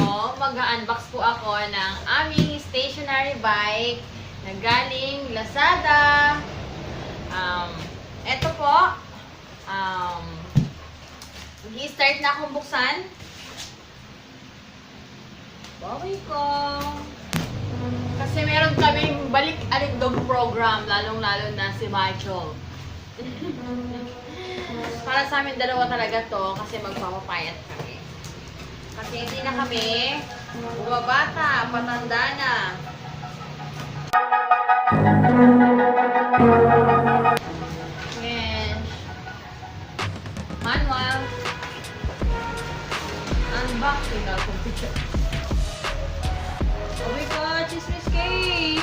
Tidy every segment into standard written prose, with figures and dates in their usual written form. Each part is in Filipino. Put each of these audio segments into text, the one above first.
video, mag-unbox po ako ng aming stationary bike na galing Lazada. Ito po, mag-i-start na akong buksan. Bawi ko. Kasi meron kaming balik-aligdog program, lalong-lalo na si Michael. Para sa amin dalawa talaga to, kasi magpapapayat kami. Kasi hindi na kami bumabata, patanda na. Yan. Manual. Unboxing na computer. Oh my God, chismis cake!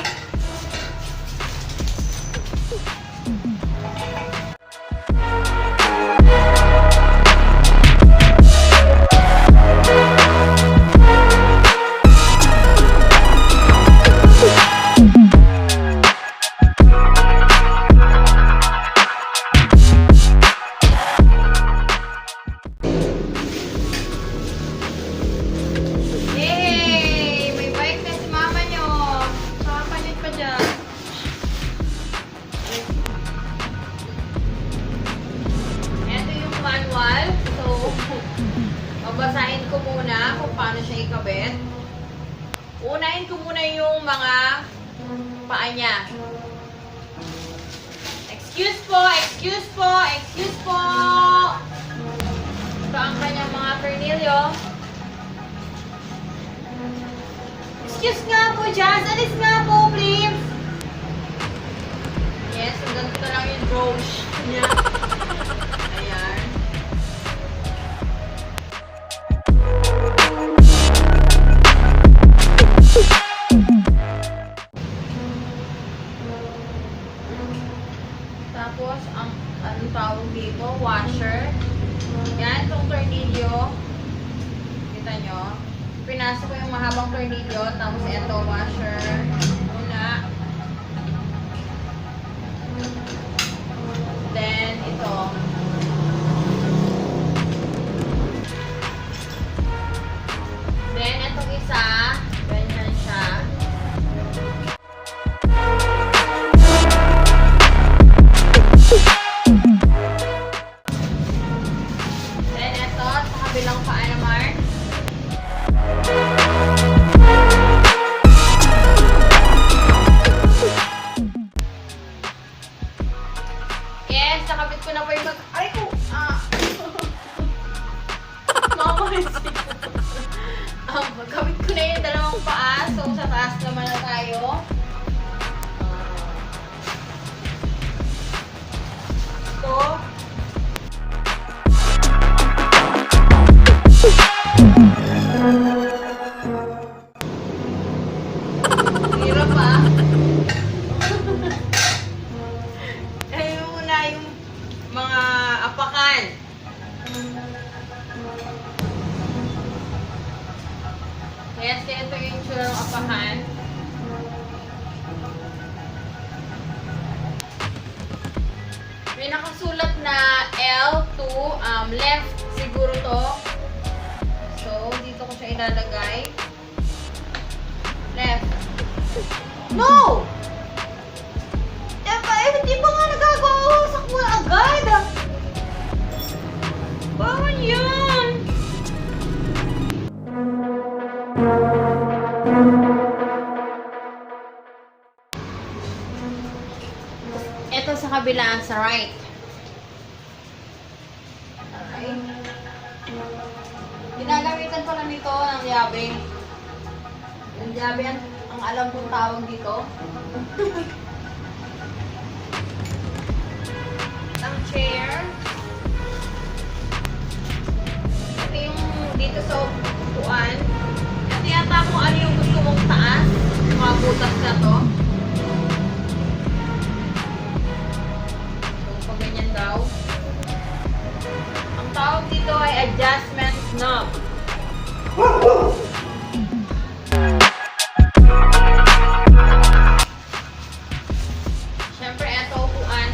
Babasahin ko muna kung paano siya ikabit. Unahin ko muna yung mga paa niya. Excuse po, excuse po, excuse po. Ito ang kanyang mga tornilyo. Excuse nga po, Jazz. Alis nga po, please. Yes, hanggang ito lang yung drosh niya. Ayan. Tapos, anong tawag dito? Washer. Yan, itong tornilyo. Kita nyo? Pinasok ko yung mahabang tornilyo. Tapos, ito, washer. Una. Then, ito. Then, itong isa. Ganyan siya. Then, ito, sa kabilang paa naman. Yes, nakabit ko na po yung Ay ko! Magkabit ko na yung dalawang paa. So, sa taas naman na tayo. Ito. Hirap ah. Ayun muna yung mga apakan. Yes, ito yung itsura ng apakan. May nakasulat na L2, left siguro to. So, dito ko siya ilalagay. Left. No! Hindi pa nga nagagawa. Sakwa agad. Bawal yan. Ito sa kabila, sa right. Alright. Ginagamitan pala nito ng yabe. Yung yabe ang alam kong tawag dito. Ang chair. Ito yung dito sa upuan. Ito yata kung ano yung gusto mong taas. Mga butas na to. So, pag ganyan daw. Ang tawag dito ay adjustment knob. Siyempre, ito upuan.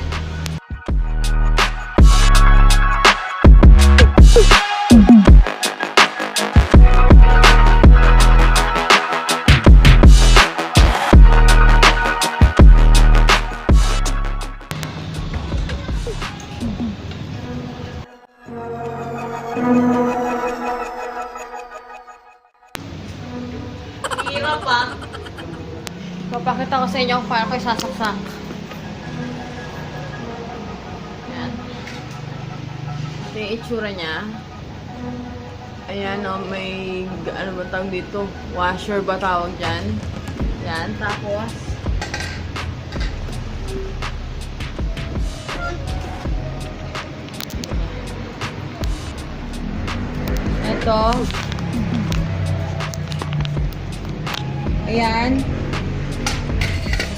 Hirap pa. Papakita ko sa inyo kung paano ko isasaksak. Ayan. Ito yung itsura niya. Ayan, may, ano ba tawag dito? Washer ba tawag dyan? Ayan, tapos, ito. Ayan.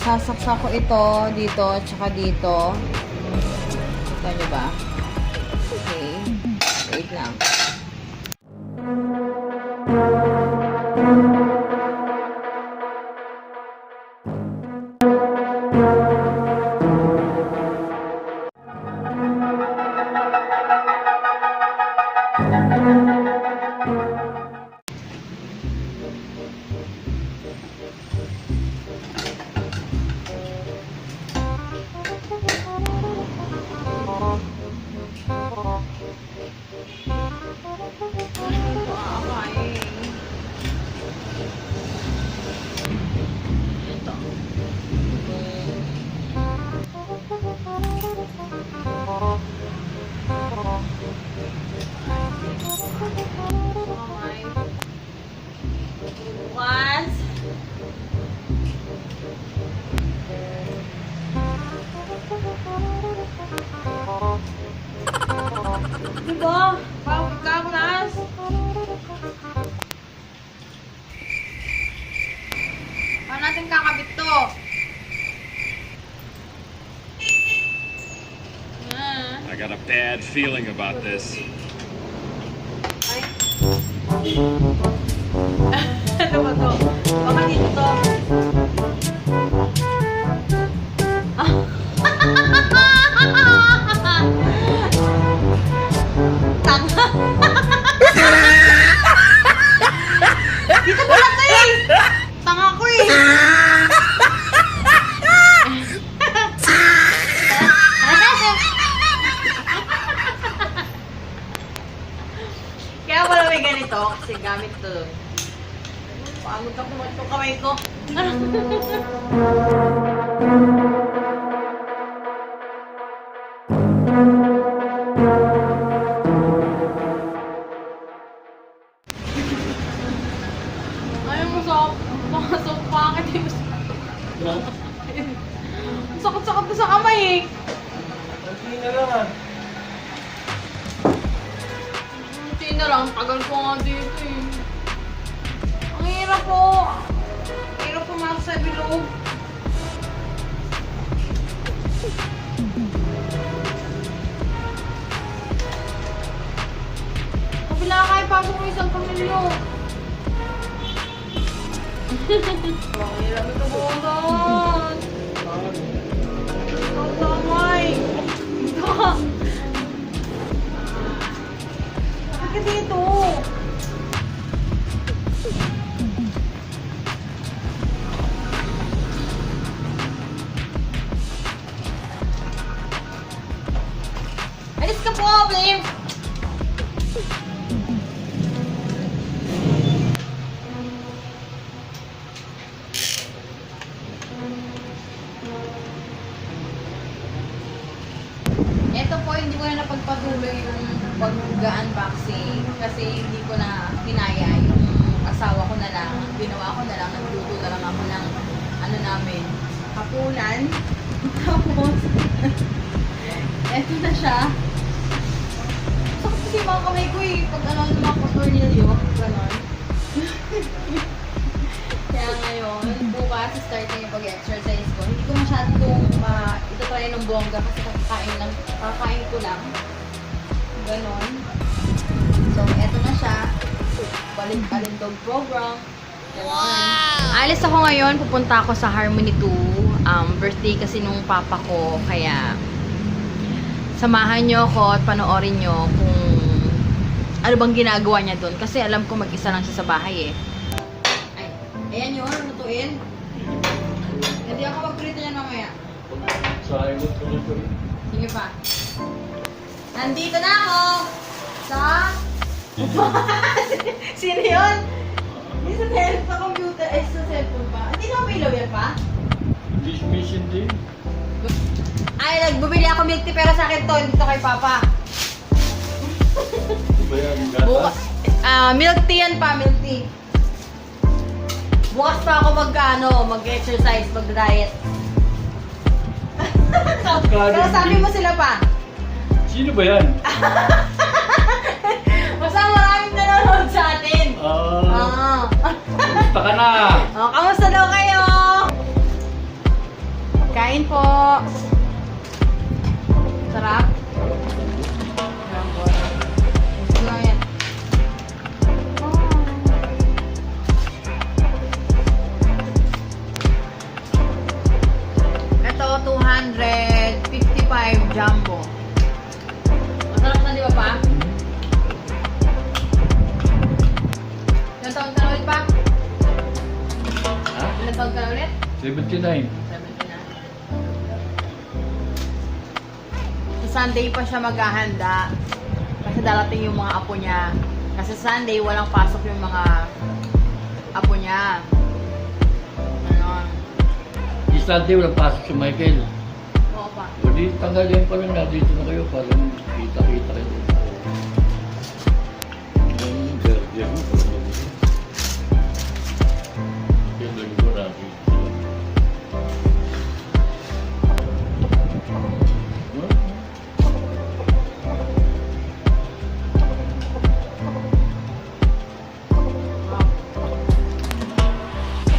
Sasaksak ko ito, dito, tsaka dito. Kita nyo ba? Okay. Wait lang. Diba? Pagkakulas. Paano natin kakabit to? I got a bad feeling about this. Ay. Ano ba to? Baka dito to. Tanga. Dito pala to eh. Tanga ko eh. Kaya pala may ganito kasi gamit to. Pagod na kumot yung kamay ko. Ayaw mo sa pangit yung sakit-sakit na sa kamay eh. Kunti na lang ah. Kunti na lang, tagal ko nga dito eh. Ang hirap po. Hirap pumasok sa bilog. Kabila kayo, pasok ko isang pamilyo. Ang hirap ito buwan. Ang damay. Ito. Bakit dito? Alis ka po, please! Ito po, hindi ko na napagpatuloy yung pag-unboxing kasi hindi ko na kinaya yung asawa ko na lang. Ginawa ko na lang, nagluto na lang ako ng ano namin, hapunan. Tapos, eto na siya. Sakit kasi yung mga kamay ko eh, pag ano, yung mga tornilyo, gano'n. Kaya ngayon, bukas start na yung pag-exercise ko. Hindi ko masyadong itatry ng bongga kasi kakain ko lang. Ganon. So, eto na siya. Balintog program. Ganon. Alis ako ngayon. Pupunta ako sa Harmony 2. Birthday kasi nung papa ko. Kaya, samahan nyo ako at panoorin nyo kung ano bang ginagawa niya doon. Kasi alam ko mag-isa lang siya sa bahay eh. Ay, ayan yun. Lutuin. Hindi ako mag-prito yan mamaya. Sayang mo ito. Sige pa. Nandito na ako sa... Sino yun? Hindi sa computer. tea. Ay, nagbubili ako milk tea pero sa akin to, hindi to kay Papa. Ano ba yan? Bukas, Gatas? milk tea yan pa, milk tea. Bukas pa ako mag-exercise, mag-diet. Pero sabi mo sila pa. Sino ba yan? Basta maraming nanonood sa atin. Kamusta ka na? Oh, kamusta daw kayo? Kain po. Sarap. Gusto lang yan. Ito, 255 jumbo. Masarap na, di ba pa? Ilan taon ka na ulit pa? Ha? Ilan taon ka na ulit? 79. 70 na. Sa Sunday pa siya maghahanda. Kasi darating yung mga apo niya. Kasi Sunday, walang pasok yung mga apo niya. Ano? Istante, walang pasok si Michael. Oo pa. O di, tanggalin pa lang na dito na kayo para kita-kita kayo. Yung burger mo, yung linggo natin.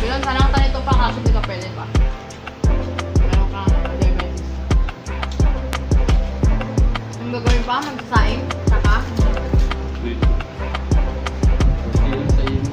Bilang sana ang tanito pa kaso hindi ka pwede pa. Meron kang diabetes. Ang gagawin pa, magsasaing, saka. Dito. Kasi yun sa inyo.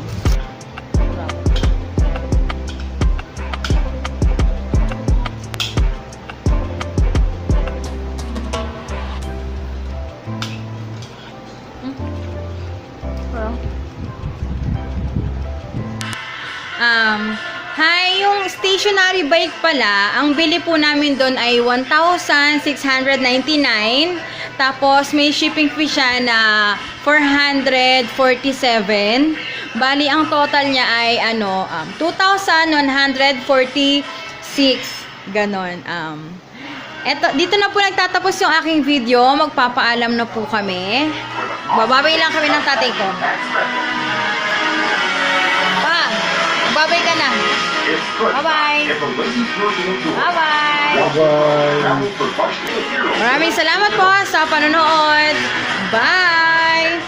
Hi, yung stationary bike pala, ang bili po namin doon ay 1,699. Tapos may shipping fee siya na 447. Bali, ang total niya ay 2,146. Ganon. Dito na po nagtatapos yung aking video. Magpapaalam na po kami. Bababay lang kami ng tatay ko. Babay ka na. Bye-bye. Bye-bye. Bye-bye. Maraming salamat po sa panonood. Bye!